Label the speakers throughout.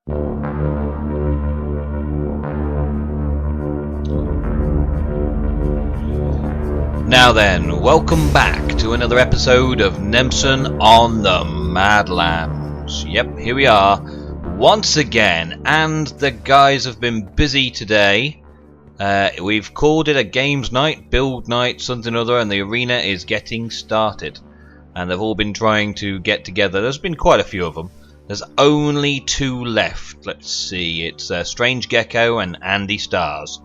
Speaker 1: Now then, welcome back to another episode of Nemson on the Madlands. Yep, here we are once again, and the guys have been busy today. We've called it a games night, build night, something or other, and the arena is getting started. And they've all been trying to get together. There's been quite a few of them. There's only 2 left. Let's see, it's Strange Gecko and Andy Stars.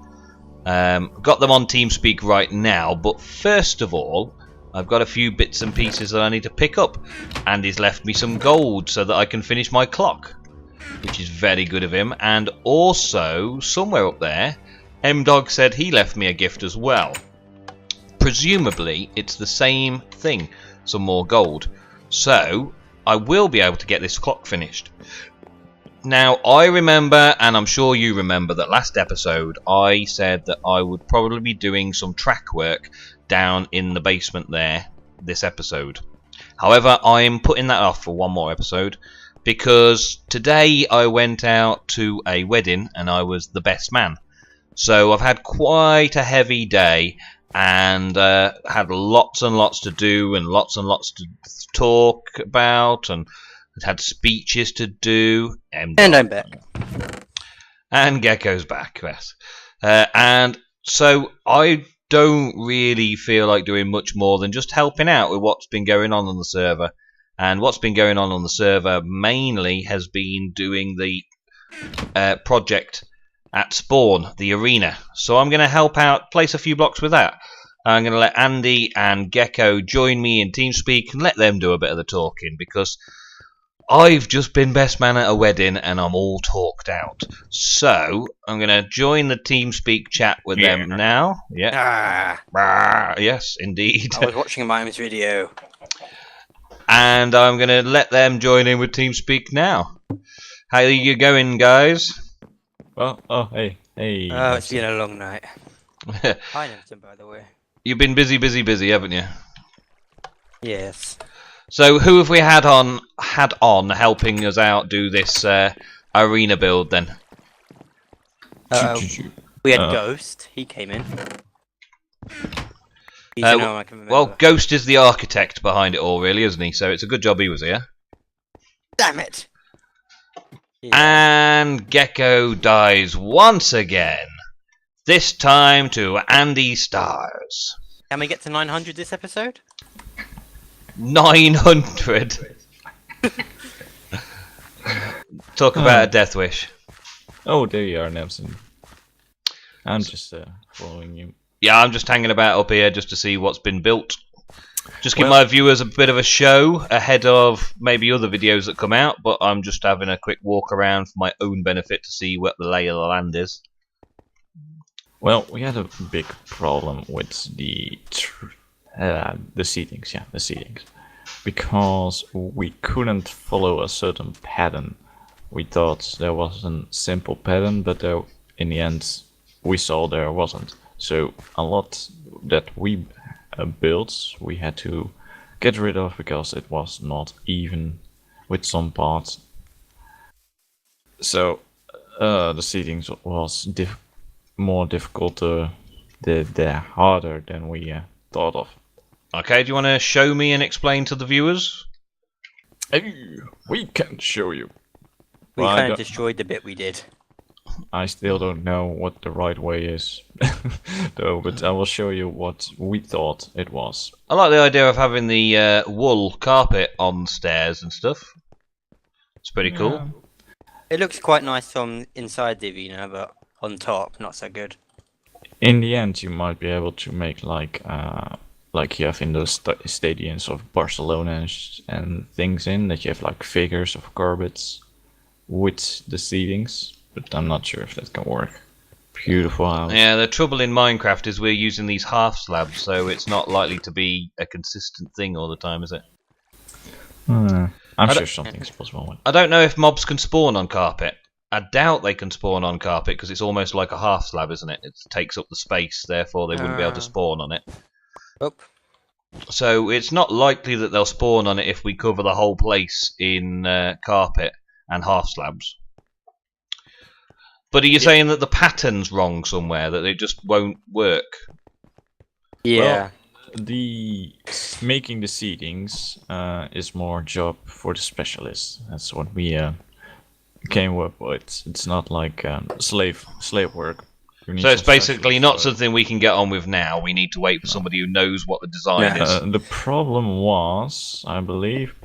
Speaker 1: Got them on TeamSpeak right now, but first of all, I've got a few bits and pieces that I need to pick up. Andy's left me some gold so that I can finish my clock, which is very good of him. And also, somewhere up there, M-Dog said he left me a gift as well. Presumably, it's the same thing, some more gold. So, I will be able to get this clock finished. Now, I remember, and I'm sure you remember, that last episode I said that I would probably be doing some track work down in the basement there this episode. However, I'm putting that off for one more episode because today I went out to a wedding and I was the best man. So I've had quite a heavy day and had lots and lots to do and lots to talk about, and had speeches to do. And
Speaker 2: I'm back.
Speaker 1: And Gecko's back, yes. And so I don't really feel like doing much more than just helping out with what's been going on the server. And what's been going on the server mainly has been doing the project at Spawn, the arena. So I'm going to help out, place a few blocks with that. I'm going to let Andy and Gecko join me in TeamSpeak and let them do a bit of the talking, because I've just been best man at a wedding and I'm all talked out. So I'm going to join the TeamSpeak chat with them now. Yeah. Yes, indeed.
Speaker 2: I was watching a Mimes video.
Speaker 1: And I'm going to let them join in with TeamSpeak now. How are you going, guys?
Speaker 3: Well, hey.
Speaker 2: Oh, it's been a long night. Hi, Nelson, by the way.
Speaker 1: You've been busy, haven't you?
Speaker 2: Yes.
Speaker 1: So who have we had on helping us out do this arena build then?
Speaker 2: We had Ghost. He came in. I can remember.
Speaker 1: Well, Ghost is the architect behind it all, really, isn't he? So it's a good job he was here.
Speaker 2: Damn it!
Speaker 1: Yeah. And Gecko dies once again. This time to Andy Stars.
Speaker 2: Can we get to 900 this episode?
Speaker 1: 900. Talk about a death wish.
Speaker 3: Oh, there you are, Nelson. I'm just following you.
Speaker 1: Yeah, I'm just hanging about up here just to see what's been built. Just give my viewers a bit of a show ahead of maybe other videos that come out, but I'm just having a quick walk around for my own benefit to see what the lay of the land is.
Speaker 3: Well, we had a big problem with the settings, the settings, because we couldn't follow a certain pattern. We thought there was a simple pattern, but there, in the end, we saw there wasn't. So a lot that we built, we had to get rid of because it was not even with some parts. So the settings was more difficult, they're harder than we thought of.
Speaker 1: Okay, do you want to show me and explain to the viewers?
Speaker 3: Hey, we can show you.
Speaker 2: We kind of destroyed the bit we did.
Speaker 3: I still don't know what the right way is, though, but I will show you what we thought it was.
Speaker 1: I like the idea of having the wool carpet on stairs and stuff. It's pretty cool.
Speaker 2: It looks quite nice from inside the arena, but on top, not so good.
Speaker 3: In the end, you might be able to make like you have in those stadiums of Barcelona and things in, that you have like figures of carpets with the seatings, but I'm not sure if that can work. Beautiful house.
Speaker 1: Yeah, the trouble in Minecraft is we're using these half slabs, so it's not likely to be a consistent thing all the time, is it?
Speaker 3: I'm sure something's possible.
Speaker 1: I don't know if mobs can spawn on carpet. I doubt they can spawn on carpet because it's almost like a half slab, isn't it? It takes up the space, therefore they wouldn't be able to spawn on it.
Speaker 2: Oh.
Speaker 1: So it's not likely that they'll spawn on it if we cover the whole place in carpet and half slabs. But are you saying that the pattern's wrong somewhere, that it just won't work?
Speaker 2: Yeah.
Speaker 3: Making the seedings is more job for the specialists. That's what we came up with. It's not like slave work.
Speaker 1: So it's basically not something we can get on with now. We need to wait for somebody who knows what the design is.
Speaker 3: The problem was, I believe,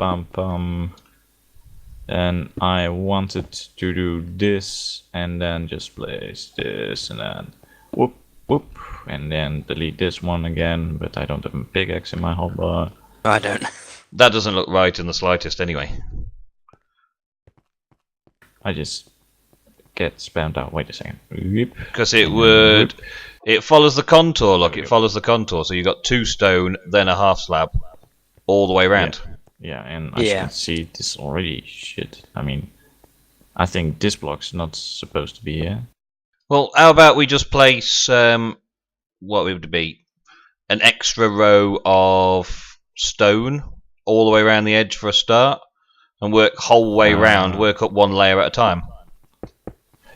Speaker 3: and I wanted to do this and then just place this and then whoop whoop and then delete this one again, but I don't have a pickaxe in my hotbar.
Speaker 2: I don't.
Speaker 1: That doesn't look right in the slightest anyway.
Speaker 3: I just get spammed out. Wait a second.
Speaker 1: Because it follows the contour, look, it follows the contour, so you've got 2 stone, then a half slab, all the way around.
Speaker 3: Yeah, and I can see this already. Shit. I mean, I think this block's not supposed to be here.
Speaker 1: Well, how about we just place, what would it be, an extra row of stone all the way around the edge for a start, and work whole way round, work up 1 layer at a time.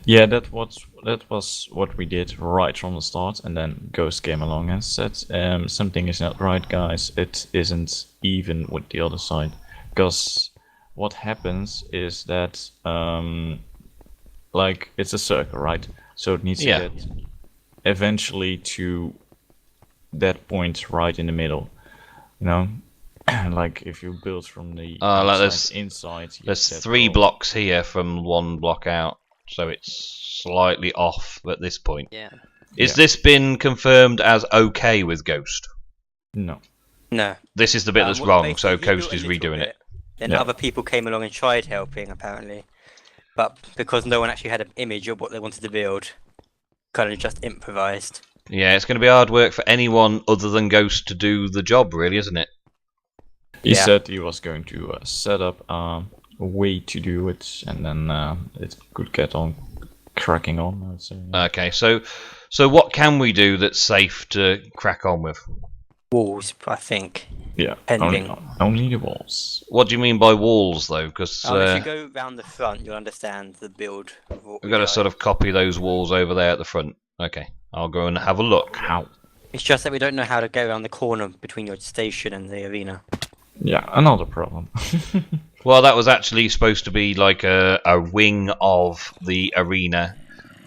Speaker 3: Yeah, that was what we did right from the start, and then Ghost came along and said, something is not right, guys. It isn't even with the other side, because what happens is that like it's a circle, right? So it needs to get eventually to that point right in the middle, you know. Like if you build from the inside,
Speaker 1: there's 3 blocks here from 1 block out. So it's slightly off at this point.
Speaker 2: Yeah.
Speaker 1: Is this been confirmed as okay with Ghost?
Speaker 3: No.
Speaker 2: No.
Speaker 1: This is the bit that's wrong, so Ghost is redoing it.
Speaker 2: Then other people came along and tried helping, apparently. But because no one actually had an image of what they wanted to build, kind of just improvised.
Speaker 1: Yeah, it's going to be hard work for anyone other than Ghost to do the job, really, isn't it?
Speaker 3: He said he was going to set up a way to do it, and then it could get on cracking on, I'd say.
Speaker 1: Okay, so what can we do that's safe to crack on with?
Speaker 2: Walls, I think.
Speaker 3: Yeah,
Speaker 2: Pending.
Speaker 3: only the walls.
Speaker 1: What do you mean by walls, though? Because
Speaker 2: if you go round the front, you'll understand the build.
Speaker 1: We've got to sort of copy those walls over there at the front. Okay, I'll go and have a look.
Speaker 3: How?
Speaker 2: It's just that we don't know how to go around the corner between your station and the arena.
Speaker 3: Yeah, another problem.
Speaker 1: Well, that was actually supposed to be like a wing of the arena,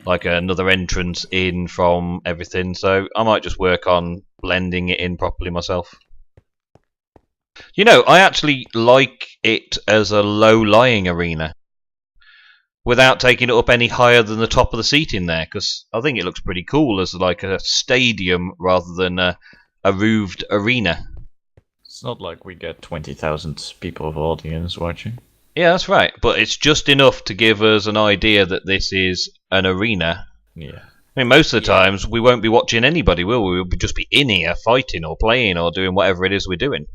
Speaker 1: like another entrance in from everything, so I might just work on blending it in properly myself. You know, I actually like it as a low-lying arena, without taking it up any higher than the top of the seating there, because I think it looks pretty cool as like a stadium rather than a roofed arena.
Speaker 3: It's not like we get 20,000 people of audience watching.
Speaker 1: Yeah, that's right. But it's just enough to give us an idea that this is an arena.
Speaker 3: Yeah.
Speaker 1: I mean, most of the times we won't be watching anybody, will we? We'll just be in here fighting or playing or doing whatever it is we're doing.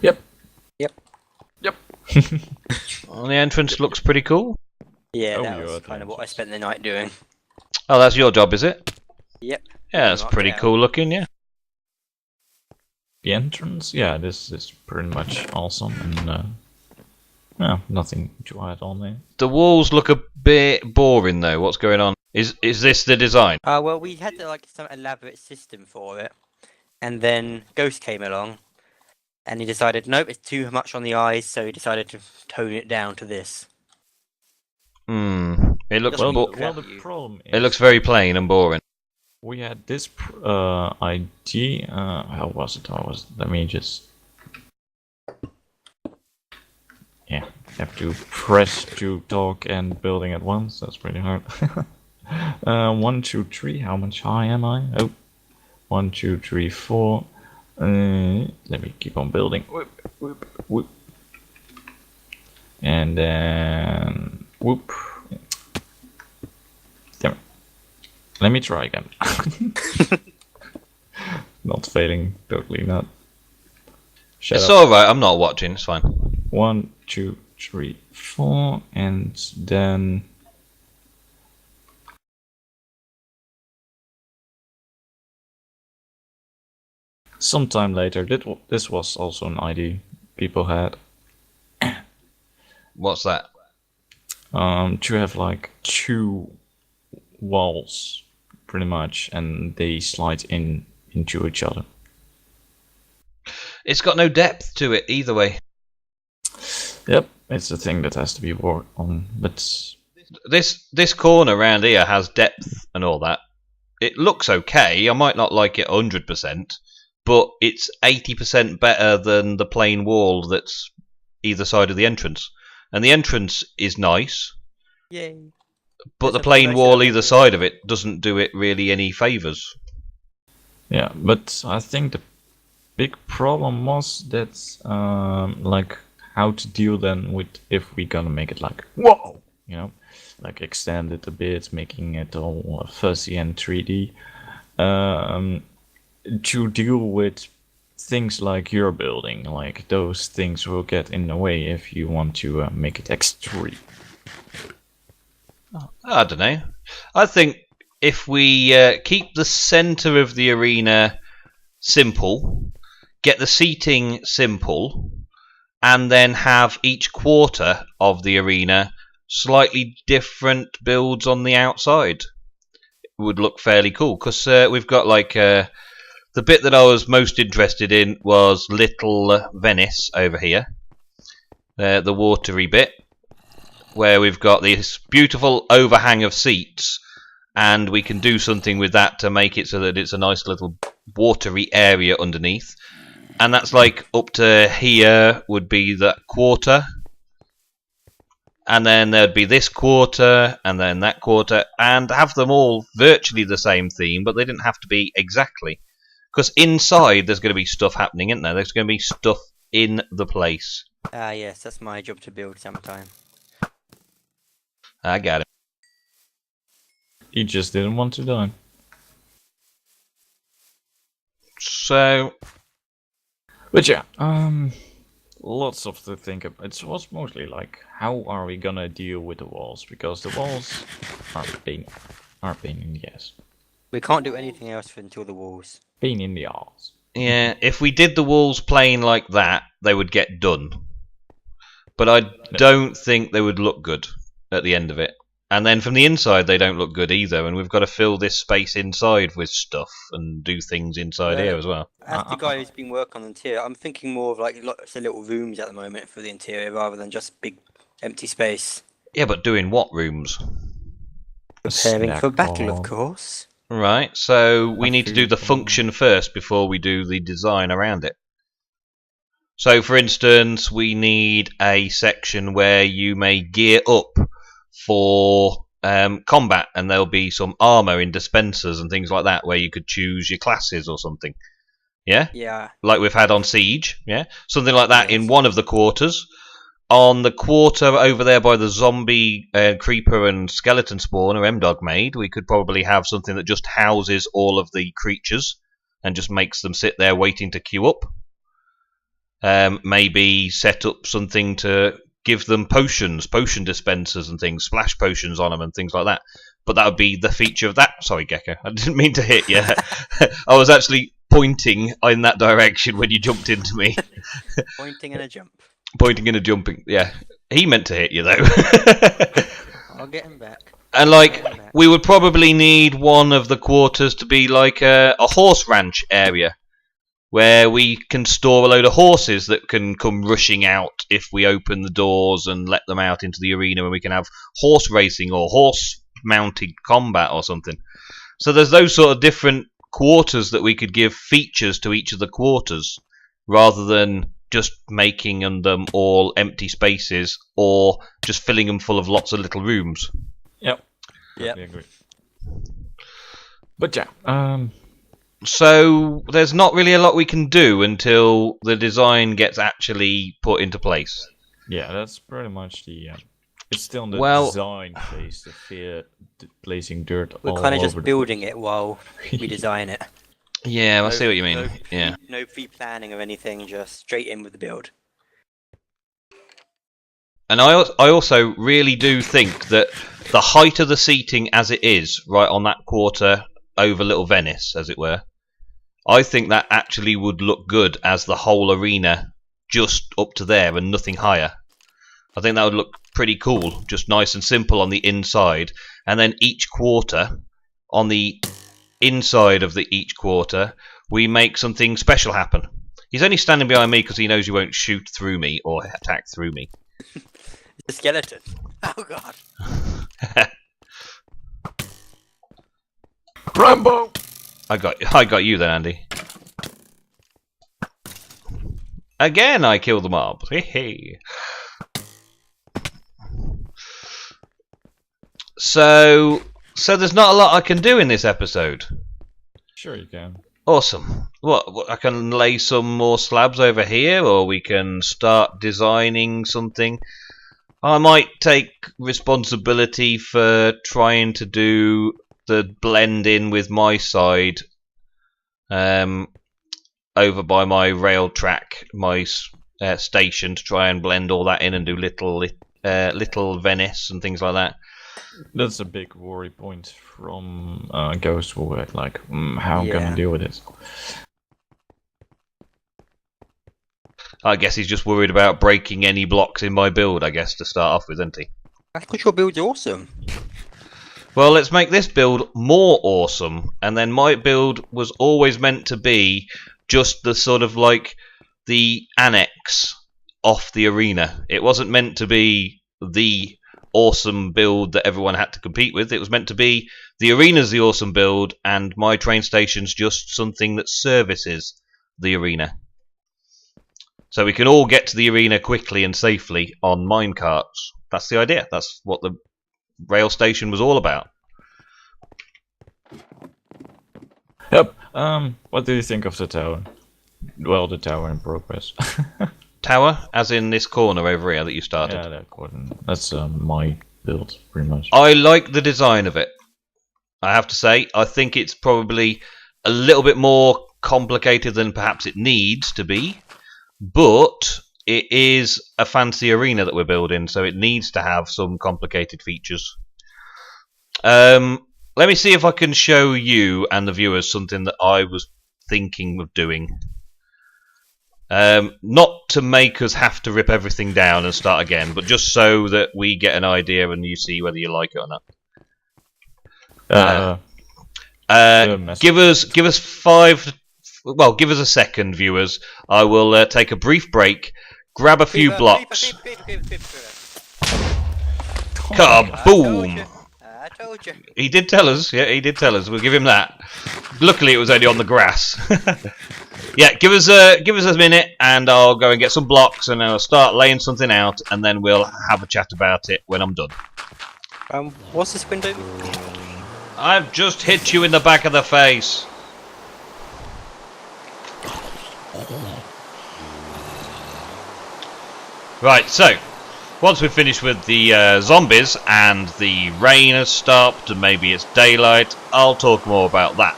Speaker 3: Yep.
Speaker 1: Well, the entrance looks pretty cool.
Speaker 2: Yeah, that was kind of what I spent the night doing.
Speaker 1: Oh, that's your job, is it?
Speaker 2: Yep.
Speaker 1: Yeah, that's pretty cool looking, yeah.
Speaker 3: The entrance? Yeah, this is pretty much awesome, and nothing to add on there.
Speaker 1: The walls look a bit boring, though. What's going on? Is this the design?
Speaker 2: Well, we had some elaborate system for it, and then Ghost came along, and he decided, nope, it's too much on the eyes, so he decided to tone it down to this.
Speaker 1: It looks
Speaker 3: the problem is
Speaker 1: it looks very plain and boring.
Speaker 3: we had this idea. How was it? Let me just. Yeah, have to press to talk and building at once. That's pretty hard. 1, 2, 3. How much high am I? Oh, 1, 2, 3, 4. Let me keep on building. Whoop, whoop, whoop. And then whoop. Damn it. Let me try again. Not failing, totally not.
Speaker 1: It's alright, I'm not watching, it's fine.
Speaker 3: 1, 2, 3, 4, and then sometime later, this was also an idea people had.
Speaker 1: What's that?
Speaker 3: to have like 2 walls, pretty much, and they slide into each other.
Speaker 1: It's got no depth to it either way.
Speaker 3: Yep, it's a thing that has to be worked on, but
Speaker 1: This corner around here has depth and all that. It looks okay. I might not like it 100%, but it's 80% better than the plain wall that's either side of the entrance. And the entrance is nice,
Speaker 2: Yay.
Speaker 1: but the
Speaker 2: There's a
Speaker 1: plain
Speaker 2: nice
Speaker 1: wall
Speaker 2: little
Speaker 1: either
Speaker 2: wall.
Speaker 1: side of it doesn't do it really any favours.
Speaker 3: yeah, but I think the big problem was that like how to deal then with if we're gonna make it like whoa, you know, like extend it a bit, making it all fuzzy and 3D, to deal with things like your building. Like those things will get in the way if you want to make it extreme.
Speaker 1: I don't know. I think if we keep the centre of the arena simple, get the seating simple, and then have each quarter of the arena slightly different builds on the outside, it would look fairly cool. Because we've got like the bit that I was most interested in was Little Venice over here, the watery bit, where we've got this beautiful overhang of seats, and we can do something with that to make it so that it's a nice little watery area underneath. And that's like up to here would be that quarter, and then there'd be this quarter, and then that quarter, and have them all virtually the same theme, but they didn't have to be exactly. Because inside there's going to be stuff happening, isn't there? There's going to be stuff in the place.
Speaker 2: Ah, yes, that's my job to build sometime.
Speaker 1: I got it.
Speaker 3: He just didn't want to die.
Speaker 1: So,
Speaker 3: But yeah, lots of to think about. It was mostly like, how are we gonna deal with the walls? Because the walls are pain in the ass.
Speaker 2: We can't do anything else until the walls.
Speaker 3: Pain in the ass.
Speaker 1: yeah, if we did the walls plain like that, they would get done. But I don't think they would look good at the end of it. And then from the inside, they don't look good either, and we've got to fill this space inside with stuff and do things inside here as well.
Speaker 2: As the guy who's been working on the interior, I'm thinking more of like lots of little rooms at the moment for the interior rather than just big empty space.
Speaker 1: Yeah, but doing what rooms?
Speaker 2: Preparing for battle,
Speaker 3: bar.
Speaker 2: of course.
Speaker 1: Right, so we
Speaker 3: A
Speaker 1: need to do
Speaker 3: food
Speaker 1: the
Speaker 3: bar.
Speaker 1: function first before we do the design around it. So, for instance, we need a section where you may gear up for combat, and there'll be some armor in dispensers and things like that where you could choose your classes or something. Yeah?
Speaker 2: Yeah.
Speaker 1: Like we've had on Siege, yeah? Something like that
Speaker 2: Yes.
Speaker 1: in one of the quarters. On the quarter over there by the zombie, creeper and skeleton spawner M-Dog made, we could probably have something that just houses all of the creatures and just makes them sit there waiting to queue up. Maybe set up something to give them potions, potion dispensers and things, splash potions on them and things like that. But that would be the feature of that. Sorry, Gecko, I didn't mean to hit you. I was actually pointing in that direction when you jumped into me.
Speaker 2: Pointing and a jump.
Speaker 1: Pointing and a jumping. Yeah, he meant to hit you though.
Speaker 2: I'll get him back.
Speaker 1: And like, we would probably need one of the quarters to be like a horse ranch area, where we can store a load of horses that can come rushing out if we open the doors and let them out into the arena, and we can have horse racing or horse mounted combat or something. So there's those sort of different quarters that we could give features to each of the quarters, rather than just making them all empty spaces or just filling them full of lots of little rooms.
Speaker 3: Yep.
Speaker 2: Yep.
Speaker 3: Totally agree. But yeah,
Speaker 1: So there's not really a lot we can do until the design gets actually put into place.
Speaker 3: yeah, that's pretty much the. It's still in the
Speaker 1: Well-
Speaker 3: design phase, the fear placing dirt
Speaker 2: We're
Speaker 3: all
Speaker 2: kind of
Speaker 3: over
Speaker 2: just
Speaker 3: the
Speaker 2: building it while we design it.
Speaker 1: Yeah, I
Speaker 2: No-
Speaker 1: see what you mean.
Speaker 2: no-
Speaker 1: Yeah.
Speaker 2: No pre-planning of anything, just straight in with the build.
Speaker 1: And I also really do think that the height of the seating as it is, right on that quarter over Little Venice, as it were, I think that actually would look good as the whole arena just up to there and nothing higher. I think that would look pretty cool, just nice and simple on the inside, and then each quarter, on the inside of each quarter, we make something special happen. He's only standing behind me because he knows he won't shoot through me or attack through me.
Speaker 2: The skeleton. Oh god.
Speaker 3: Rambo!
Speaker 1: I got you then, Andy. Again, I killed the mobs. Hey. So there's not a lot I can do in this episode.
Speaker 3: Sure you can.
Speaker 1: Awesome. What I can lay some more slabs over here, or we can start designing something. I might take responsibility for trying to do the blend in with my side over by my rail track, my station, to try and blend all that in and do little Venice and things like that.
Speaker 3: That's a big worry point from Ghost War, like, how I'm gonna deal with it.
Speaker 1: I guess he's just worried about breaking any blocks in my build, I guess, to start off with, isn't he?
Speaker 2: I thought your build's awesome.
Speaker 1: Well, let's make this build more awesome, and then my build was always meant to be just the sort of like the annex off the arena. It wasn't meant to be the awesome build that everyone had to compete with. It was meant to be the arena's the awesome build, and my train station's just something that services the arena. So we can all get to the arena quickly and safely on minecarts. That's the idea. That's what the rail station was all about.
Speaker 3: Yep. What do you think of the tower? Well, the tower in progress.
Speaker 1: Tower, as in this corner over here that you started.
Speaker 3: Yeah, that corner. That's my build, pretty much.
Speaker 1: I like the design of it. I have to say, I think it's probably a little bit more complicated than perhaps it needs to be, but it is a fancy arena that we're building, so it needs to have some complicated features. Let me see if I can show you and the viewers something that I was thinking of doing. Not to make us have to rip everything down and start again, but just so that we get an idea and you see whether you like it or not. Give us 5. Well, give us a second, viewers. I will take a brief break, grab a few blocks. Kaboom!
Speaker 2: I told you.
Speaker 1: He did tell us. Yeah, he did tell us. We'll give him that. Luckily, it was only on the grass. Yeah, give us a minute, and I'll go and get some blocks, and I'll start laying something out, and then we'll have a chat about it when I'm done.
Speaker 2: What's this window?
Speaker 1: I've just hit you in the back of the face. Right, so once we've finished with the zombies and the rain has stopped and maybe it's daylight, I'll talk more about that.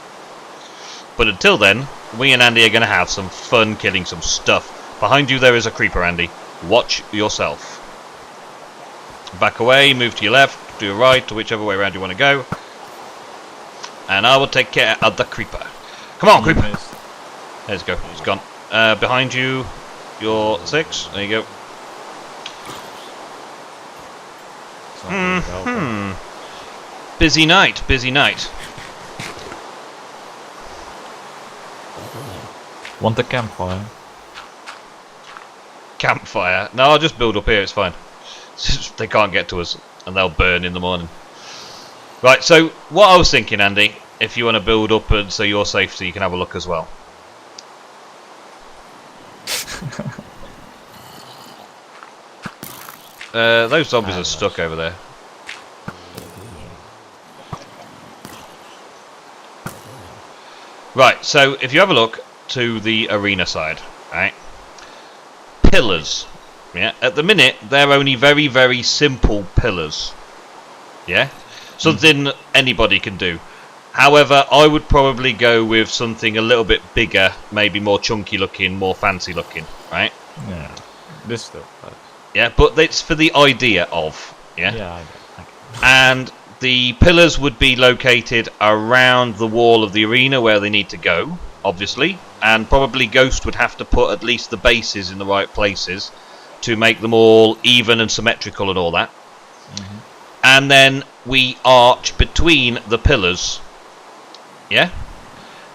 Speaker 1: But until then, we and Andy are going to have some fun killing some stuff. Behind you there is a creeper, Andy. Watch yourself. Back away, move to your left, to your right, to whichever way around you want to go. And I will take care of the creeper. Come on, creeper! There you go, it's gone. Behind you, your 6. There you go. Busy night, busy night.
Speaker 3: Want a campfire?
Speaker 1: Campfire? No, I'll just build up here, it's fine. They can't get to us, and they'll burn in the morning. Right, so what I was thinking, Andy, if you want to build up and so you're safe so you can have a look as well. Those zombies are stuck over there. Right, so if you have a look to the arena side, right? Pillars. Yeah, at the minute they're only very, very simple pillars. Yeah? Something anybody can do. However, I would probably go with something a little bit bigger, maybe more chunky looking, more fancy looking, right?
Speaker 3: Yeah. This stuff.
Speaker 1: Yeah, but it's for the idea of, yeah?
Speaker 3: Yeah, I know.
Speaker 1: And the pillars would be located around the wall of the arena where they need to go, obviously. And probably Ghost would have to put at least the bases in the right places to make them all even and symmetrical and all that. and then we arch between the pillars. Yeah?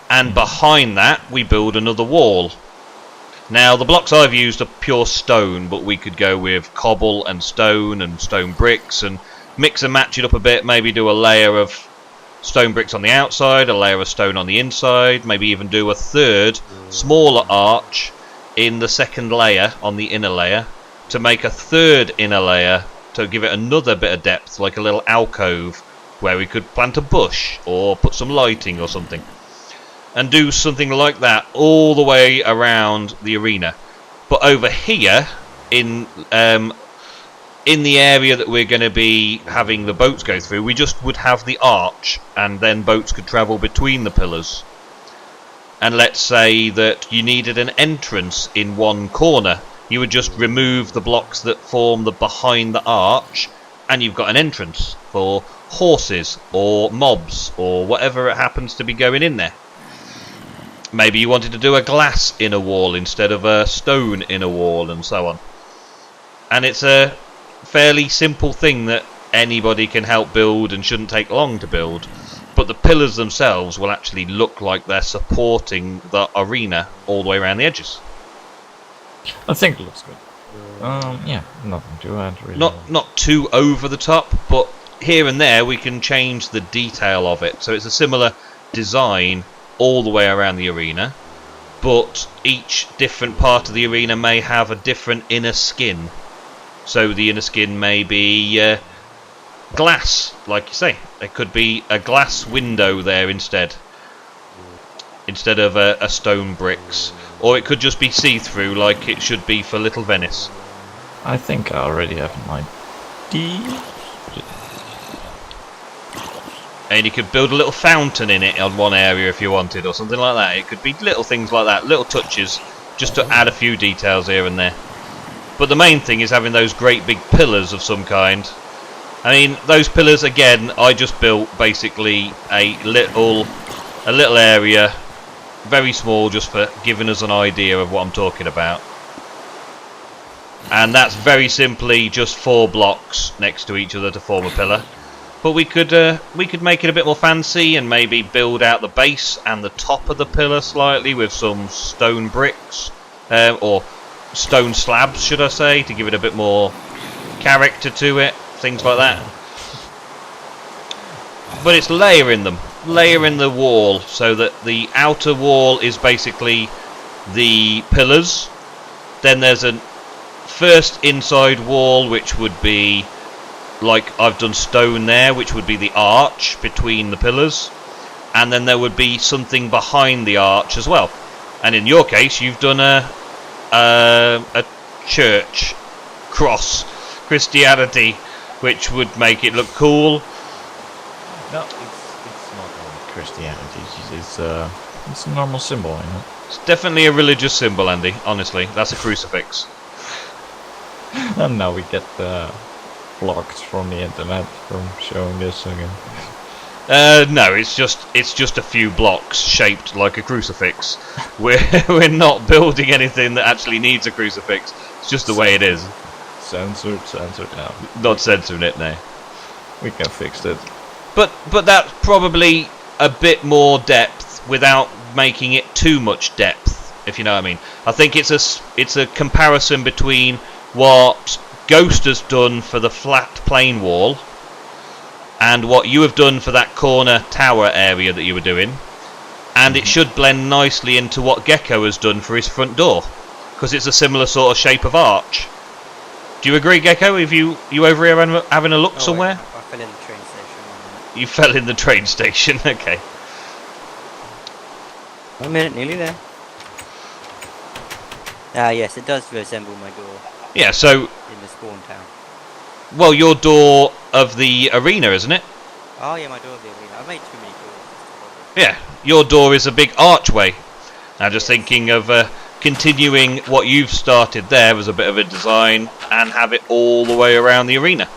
Speaker 1: And behind that we build another wall. Now the blocks I've used are pure stone, but we could go with cobble and stone bricks and mix and match it up a bit, maybe do a layer of stone bricks on the outside, a layer of stone on the inside, maybe even do a third smaller arch in the second layer on the inner layer to make a third inner layer to give it another bit of depth, like a little alcove where we could plant a bush or put some lighting or something, and do something like that all the way around the arena. But over here in the area that we're going to be having the boats go through, we just would have the arch, and then boats could travel between the pillars. And let's say that you needed an entrance in one corner, you would just remove the blocks that form the behind the arch, and you've got an entrance for horses or mobs or whatever it happens to be going in there. Maybe you wanted to do a glass inner wall instead of a stone inner wall, and so on. And it's a fairly simple thing that anybody can help build and shouldn't take long to build, but the pillars themselves will actually look like they're supporting the arena all the way around the edges.
Speaker 3: I think it looks good. Yeah, nothing to add really.
Speaker 1: Not too over the top, but here and there we can change the detail of it, so it's a similar design all the way around the arena, but each different part of the arena may have a different inner skin. So the inner skin may be glass, like you say. There could be a glass window there instead of a stone bricks, or it could just be see-through like it should be for Little Venice.
Speaker 3: I think I already have an idea.
Speaker 1: And you could build a little fountain in it on one area if you wanted, or something like that. It could be little things like that, little touches, just to add a few details here and there. But the main thing is having those great big pillars of some kind. I mean, those pillars, again, I just built basically a little area, very small, just for giving us an idea of what I'm talking about. And that's very simply just 4 blocks next to each other to form a pillar. But we could make it a bit more fancy and maybe build out the base and the top of the pillar slightly with some stone bricks, or stone slabs, should I say, to give it a bit more character to it, things like that. But it's layering the wall, so that the outer wall is basically the pillars. Then there's a first inside wall, which would be like I've done stone there, which would be the arch between the pillars, and then there would be something behind the arch as well. And in your case, you've done a church cross, Christianity, which would make it look cool.
Speaker 3: No, it's not only Christianity. It's a normal symbol, you know.
Speaker 1: It's definitely a religious symbol, Andy. Honestly, that's a crucifix.
Speaker 3: And now we get blocked from the internet from showing this again.
Speaker 1: No, it's just a few blocks shaped like a crucifix. We're not building anything that actually needs a crucifix. It's just the way it is.
Speaker 3: Censored now.
Speaker 1: Not censoring it now.
Speaker 3: We can fix it.
Speaker 1: But that's probably a bit more depth without making it too much depth, if you know what I mean. I think it's a comparison between what Ghost has done for the flat plain wall and what you have done for that corner tower area that you were doing, and it should blend nicely into what Gecko has done for his front door, because it's a similar sort of shape of arch. Do you agree, Gecko? If you over here having a look somewhere?
Speaker 2: I fell in the train station.
Speaker 1: You fell in the train station. Okay.
Speaker 2: 1 minute, nearly there. Ah, yes, it does resemble my door.
Speaker 1: Yeah, so
Speaker 2: in the spawn town.
Speaker 1: Well, your door of the arena, isn't it?
Speaker 2: Oh yeah, my door of the arena. I've made too many doors.
Speaker 1: Yeah, your door is a big archway. Now just thinking of continuing what you've started there as a bit of a design and have it all the way around the arena.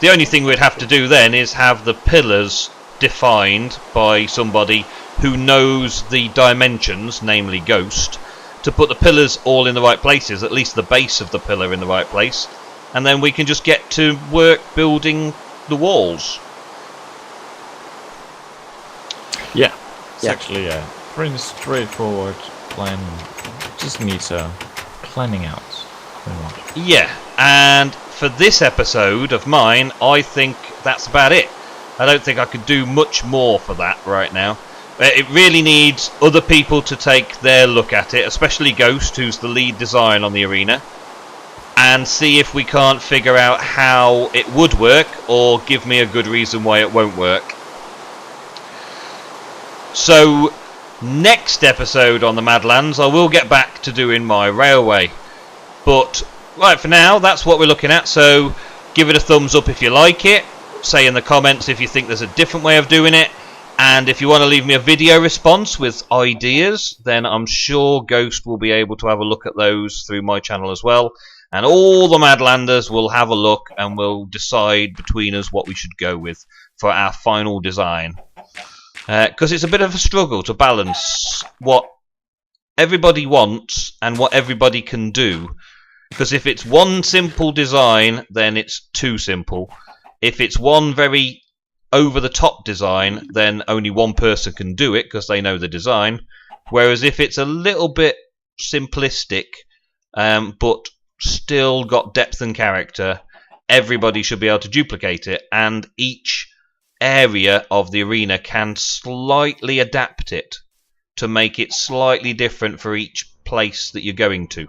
Speaker 1: The only thing we'd have to do then is have the pillars defined by somebody who knows the dimensions, namely Ghost, to put the pillars all in the right places, at least the base of the pillar in the right place, and then we can just get to work building the walls.
Speaker 3: Yeah, it's
Speaker 2: Yeah.
Speaker 3: actually a pretty straightforward plan. Just needs a planning out. Pretty much.
Speaker 1: Yeah, and for this episode of mine, I think that's about it. I don't think I could do much more for that right now. It really needs other people to take their look at it, especially Ghost, who's the lead design on the arena, and see if we can't figure out how it would work, or give me a good reason why it won't work. So, next episode on the Madlands, I will get back to doing my railway. But, right, for now, that's what we're looking at, so give it a thumbs up if you like it, say in the comments if you think there's a different way of doing it, and if you want to leave me a video response with ideas, then I'm sure Ghost will be able to have a look at those through my channel as well, and all the Madlanders will have a look and we'll decide between us what we should go with for our final design. Because it's a bit of a struggle to balance what everybody wants and what everybody can do. Because if it's one simple design, then it's too simple. If it's one very over-the-top design, then only one person can do it because they know the design. Whereas if it's a little bit simplistic, but still got depth and character, everybody should be able to duplicate it, and each area of the arena can slightly adapt it to make it slightly different for each place that you're going to.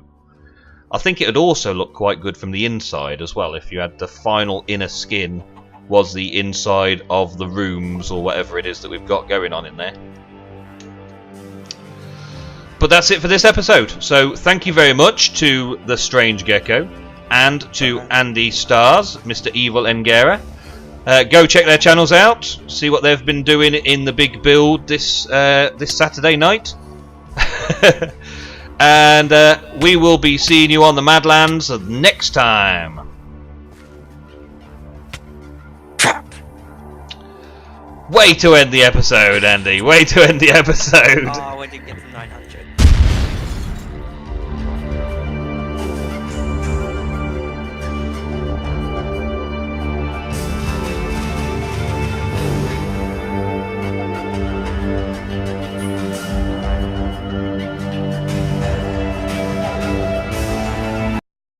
Speaker 1: I think it would also look quite good from the inside as well, if you had the final inner skin was the inside of the rooms or whatever it is that we've got going on in there. But that's it for this episode. So thank you very much to the Strange Gecko and to Andy Stars, Mr. Evil Engera. Go check their channels out, see what they've been doing in the big build this Saturday night. And we will be seeing you on the Madlands next time. Way to end the episode, Andy. Way to end the episode.
Speaker 2: Oh, we didn't get to 900.